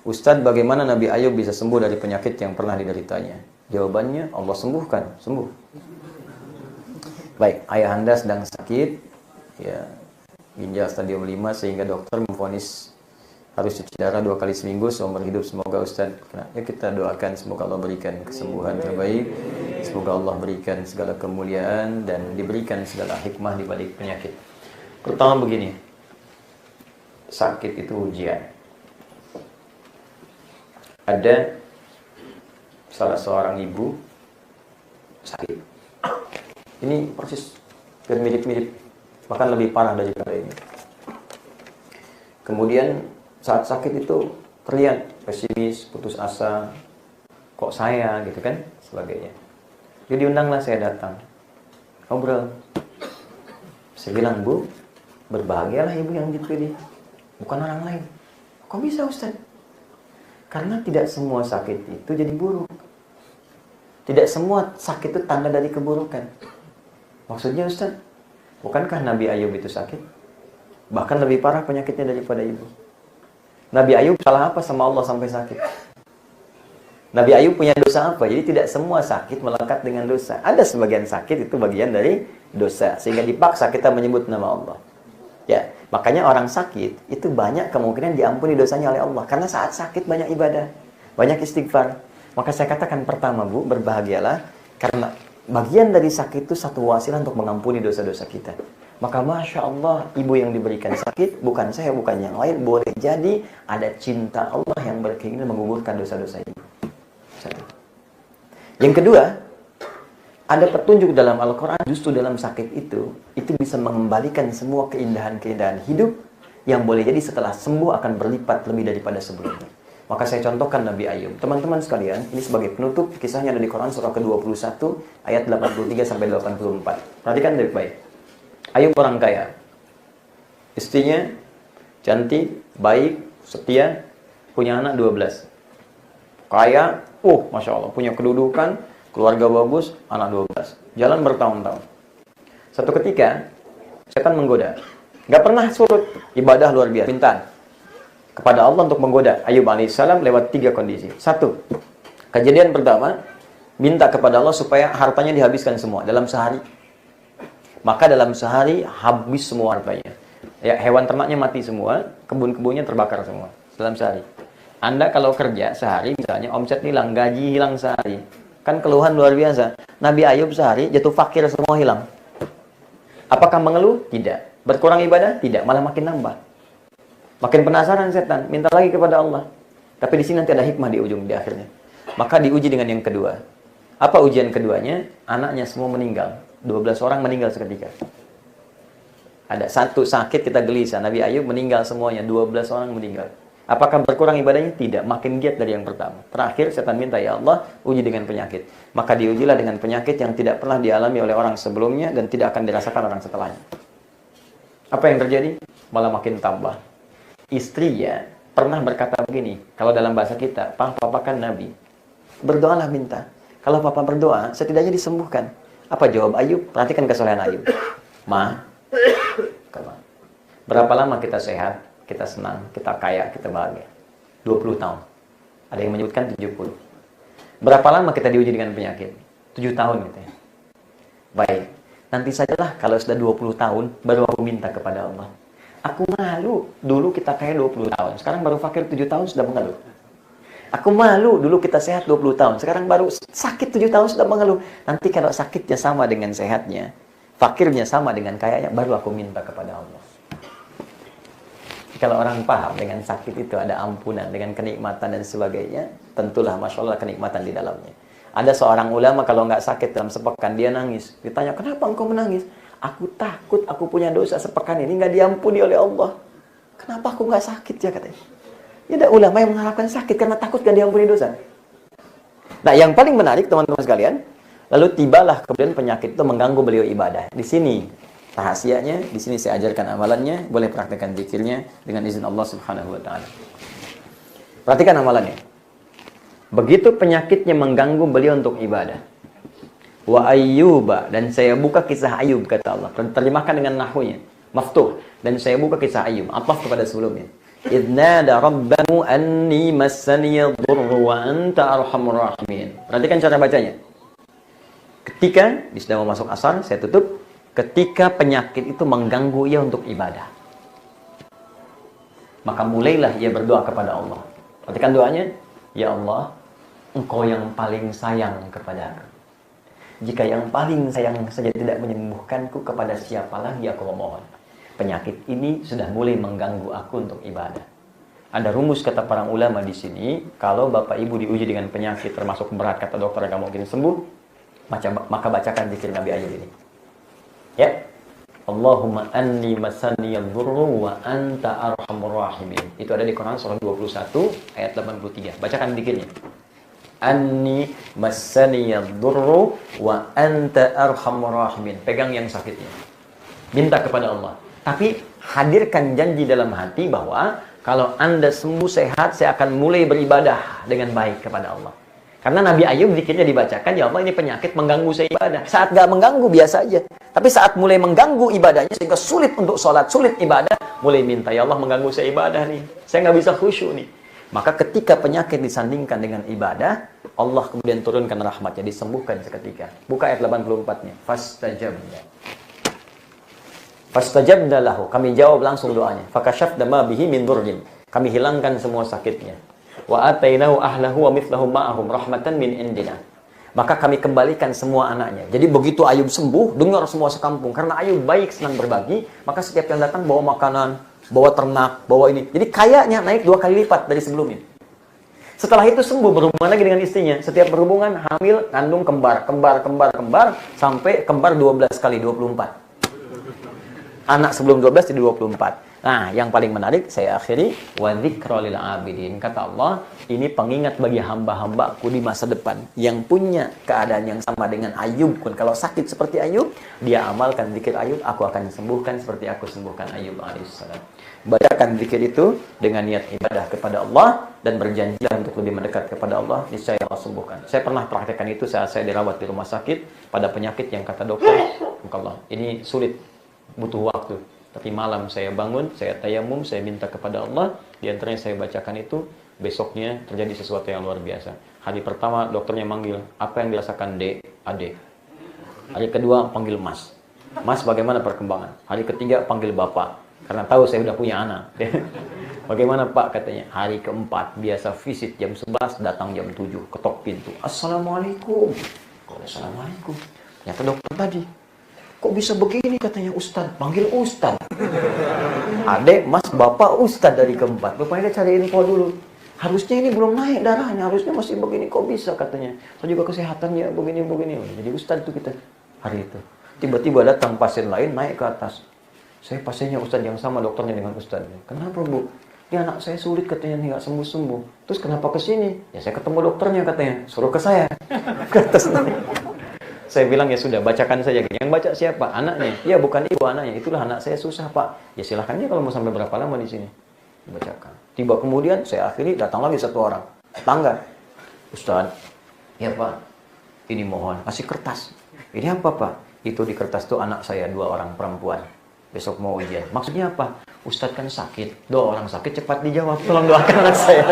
Ustadz, bagaimana Nabi Ayub bisa sembuh dari penyakit yang pernah dideritanya? Jawabannya, Allah sembuhkan, sembuh. Baik, ayah Anda sedang sakit, ya, ginjal stadium 5 sehingga dokter memvonis harus cuci darah 2 kali seminggu seumur hidup. Semoga Ustadz, ya kita doakan semoga Allah berikan kesembuhan terbaik, semoga Allah berikan segala kemuliaan dan diberikan segala hikmah di balik penyakit. Pertama begini, sakit itu ujian. Ada salah seorang ibu sakit. Ini persis mirip-mirip, bahkan lebih parah daripada ini. Kemudian saat sakit itu terlihat pesimis, putus asa, kok saya gitu kan, sebagainya. Jadi diundanglah saya datang, ngobrol. Saya bilang, Bu, berbahagialah ibu yang dipilih, bukan orang lain. Kok bisa Ustaz? Karena tidak semua sakit itu jadi buruk. Tidak semua sakit itu tanda dari keburukan. Maksudnya Ustaz, bukankah Nabi Ayub itu sakit? Bahkan lebih parah penyakitnya daripada ibu. Nabi Ayub salah apa sama Allah sampai sakit? Nabi Ayub punya dosa apa? Jadi tidak semua sakit melekat dengan dosa. Ada sebagian sakit itu bagian dari dosa. Sehingga dipaksa kita menyebut nama Allah. Ya, makanya orang sakit itu banyak kemungkinan diampuni dosanya oleh Allah. Karena saat sakit banyak ibadah, banyak istighfar. Maka saya katakan pertama, Bu, berbahagialah. Karena bagian dari sakit itu satu wasilah untuk mengampuni dosa-dosa kita. Maka Masya Allah, ibu yang diberikan sakit, bukan saya, bukan yang lain. Boleh jadi ada cinta Allah yang berkeinginan menggugurkan dosa-dosa ibu. Satu. Yang kedua, ada petunjuk dalam Al-Quran, justru dalam sakit itu bisa mengembalikan semua keindahan-keindahan hidup yang boleh jadi setelah sembuh akan berlipat lebih daripada sebelumnya. Maka saya contohkan Nabi Ayub. Teman-teman sekalian, ini sebagai penutup, kisahnya ada di Quran surah ke-21, ayat 83-84. Perhatikan baik-baik. Ayub orang kaya. Istrinya cantik, baik, setia, punya anak 12. Kaya, Masya Allah, punya kedudukan, keluarga bagus, anak 12. Jalan bertahun-tahun. Satu ketika, setan menggoda. Gak pernah surut, ibadah luar biasa. Minta kepada Allah untuk menggoda Ayub alaihissalam lewat 3 kondisi. 1, kejadian pertama, minta kepada Allah supaya hartanya dihabiskan semua dalam sehari. Maka dalam sehari habis semua hartanya. Ya, hewan ternaknya mati semua, kebun-kebunnya terbakar semua dalam sehari. Anda kalau kerja sehari misalnya omset hilang, gaji hilang sehari. Kan keluhan luar biasa. Nabi Ayub sehari jatuh fakir, semua hilang. Apakah mengeluh? Tidak. Berkurang ibadah? Tidak, malah makin nambah. Makin penasaran setan, minta lagi kepada Allah. Tapi di sini nanti ada hikmah di ujung, di akhirnya. Maka diuji dengan yang kedua. Apa ujian keduanya? Anaknya semua meninggal. 12 orang meninggal seketika. Ada satu sakit kita gelisah. Nabi Ayub meninggal semuanya. 12 orang meninggal. Apakah berkurang ibadahnya? Tidak. Makin giat dari yang pertama. Terakhir setan minta, ya Allah, uji dengan penyakit. Maka diujilah dengan penyakit yang tidak pernah dialami oleh orang sebelumnya dan tidak akan dirasakan orang setelahnya. Apa yang terjadi? Malah makin tambah. Istrinya pernah berkata begini, kalau dalam bahasa kita, papa kan Nabi. Berdoalah minta. Kalau papa berdoa, setidaknya disembuhkan. Apa jawab Ayub? Perhatikan kesolehan Ayub. Berapa lama kita sehat, kita senang, kita kaya, kita bahagia? 20 tahun. Ada yang menyebutkan 70. Berapa lama kita diuji dengan penyakit? 7 tahun gitu ya. Baik, nanti sajalah kalau sudah 20 tahun, baru aku minta kepada Allah. Aku malu, dulu kita kaya 20 tahun, sekarang baru fakir 7 tahun sudah mengeluh. Aku malu, dulu kita sehat 20 tahun, sekarang baru sakit 7 tahun sudah mengeluh. Nanti kalau sakitnya sama dengan sehatnya, fakirnya sama dengan kayanya, baru aku minta kepada Allah. Kalau orang paham dengan sakit itu ada ampunan, dengan kenikmatan dan sebagainya, tentulah Masya Allah kenikmatan di dalamnya. Ada seorang ulama kalau nggak sakit dalam sepekan, dia nangis. Ditanya, kenapa engkau menangis? Aku takut aku punya dosa sepekan ini nggak diampuni oleh Allah. Kenapa aku nggak sakit ya katanya. Ya ada ulama yang mengharapkan sakit karena takut nggak diampuni dosa. Nah yang paling menarik teman-teman sekalian, lalu tibalah kemudian penyakit itu mengganggu beliau ibadah. Di sini rahasianya, di sini saya ajarkan amalannya, boleh praktekkan zikirnya dengan izin Allah Subhanahu wa taala. Perhatikan amalannya. Begitu penyakitnya mengganggu beliau untuk ibadah. Wa ayyuba, dan saya buka kisah Ayub kata Allah. Terjemahkan dengan nahwunya, maftuh, dan saya buka kisah Ayub, ataf kepada sebelumnya. idnada rabbahu anni massaniyad dhurru wa anta arhamur rahimin. Perhatikan cara bacanya. Ketika di sedang mau masuk asar, saya tutup. Ketika penyakit itu mengganggu ia untuk ibadah, maka mulailah ia berdoa kepada Allah. Perhatikan doanya. Ya Allah, Engkau yang paling sayang kepadaku. Jika yang paling sayang saja tidak menyembuhkanku, kepada siapa lagi aku memohon? Penyakit ini sudah mulai mengganggu aku untuk ibadah. Ada rumus kata para ulama di sini, kalau Bapak Ibu diuji dengan penyakit termasuk berat, kata dokter gak mungkin sembuh, maka bacakan zikir Nabi Ayub ini. Ya. Allahumma anni masaniyad dhurru wa anta arhamur rahimin. Itu ada di Quran surah 21 ayat 83. Bacakan zikirnya. Anni masaniyad dhurru wa anta arhamur rahimin. Pegang yang sakitnya. Minta kepada Allah. Tapi hadirkan janji dalam hati bahwa kalau Anda sembuh sehat, saya akan mulai beribadah dengan baik kepada Allah. Karena Nabi Ayub zikirnya dibacakan, ya Allah ini penyakit mengganggu saya ibadah. Saat gak mengganggu biasa aja. Tapi saat mulai mengganggu ibadahnya sehingga sulit untuk sholat, sulit ibadah, mulai minta, ya Allah mengganggu saya ibadah nih. Saya nggak bisa khusyuk nih. Maka ketika penyakit disandingkan dengan ibadah, Allah kemudian turunkan rahmatnya, disembuhkan seketika. Buka ayat 84-nya. Fastajabna lahu. Kami jawab langsung doanya. Fakashafna ma bihi min dhurrin. Kami hilangkan semua sakitnya. Wa atainahu ahlahu wa mithlahum ma'ahum rahmatan min indina. Maka kami kembalikan semua anaknya. Jadi begitu Ayub sembuh, dengar semua sekampung. Karena Ayub baik, senang berbagi, maka setiap yang datang bawa makanan, bawa ternak, bawa ini. Jadi kayanya naik 2 kali lipat dari sebelumnya. Setelah itu sembuh, berhubungan lagi dengan istrinya. Setiap berhubungan, hamil, kandung kembar, sampai kembar 12 kali, 24. Anak sebelum 12 jadi 24. Nah, yang paling menarik saya akhiri, wa dzikra lil abidin. Kata Allah, ini pengingat bagi hamba-hambaku di masa depan yang punya keadaan yang sama dengan Ayub pun. Kalau sakit seperti Ayub, dia amalkan zikir Ayub, aku akan sembuhkan seperti aku sembuhkan Ayub alaihissalam. Bacakan zikir itu dengan niat ibadah kepada Allah dan berjanjilah untuk lebih mendekat kepada Allah, niscaya Allah sembuhkan. Saya pernah praktekkan itu saat saya dirawat di rumah sakit pada penyakit yang kata dokter, Allah, ini sulit, butuh waktu. Tapi malam saya bangun, saya tayamum, saya minta kepada Allah. Di antaranya saya bacakan itu, besoknya terjadi sesuatu yang luar biasa. Hari pertama dokternya manggil, apa yang dirasakan Dek? Adek. Hari kedua panggil Mas. Mas bagaimana perkembangan? Hari ketiga panggil Bapak. Karena tahu saya udah punya anak. Bagaimana Pak katanya? Hari keempat biasa visit jam 11, datang jam 7, ketok pintu. Assalamualaikum. Assalamualaikum. Ternyata dokter tadi. Kok bisa begini katanya Ustaz? Panggil Ustaz. Adek, Mas, Bapak, Ustaz dari keempat. Rupanya dia cari info dulu. Harusnya ini belum naik darahnya, harusnya masih begini. Kok bisa katanya? Saya juga kesehatannya begini-begini. Jadi Ustaz itu kita hari itu. Tiba-tiba datang pasien lain naik ke atas. Saya pasiennya Ustaz yang sama dokternya dengan Ustaz. Kenapa Bu? Ini anak saya sulit katanya nggak sembuh-sembuh. Terus kenapa ke sini? Ya saya ketemu dokternya katanya. Suruh ke saya. Ke atas. Saya bilang ya sudah, bacakan saja. Yang baca siapa? Anaknya. Ya bukan ibu anaknya. Itulah anak saya susah Pak. Ya silahkan aja kalau mau sampai berapa lama di sini. Bacakan. Tiba kemudian saya akhiri datang lagi satu orang. Tetangga. Ustaz. Ya Pak. Ini mohon. Kasih kertas. Ini apa Pak? Itu di kertas tuh anak saya 2 orang perempuan. Besok mau ujian. Maksudnya apa? Ustaz kan sakit. Doa orang sakit cepat dijawab. Tolong doakan anak saya.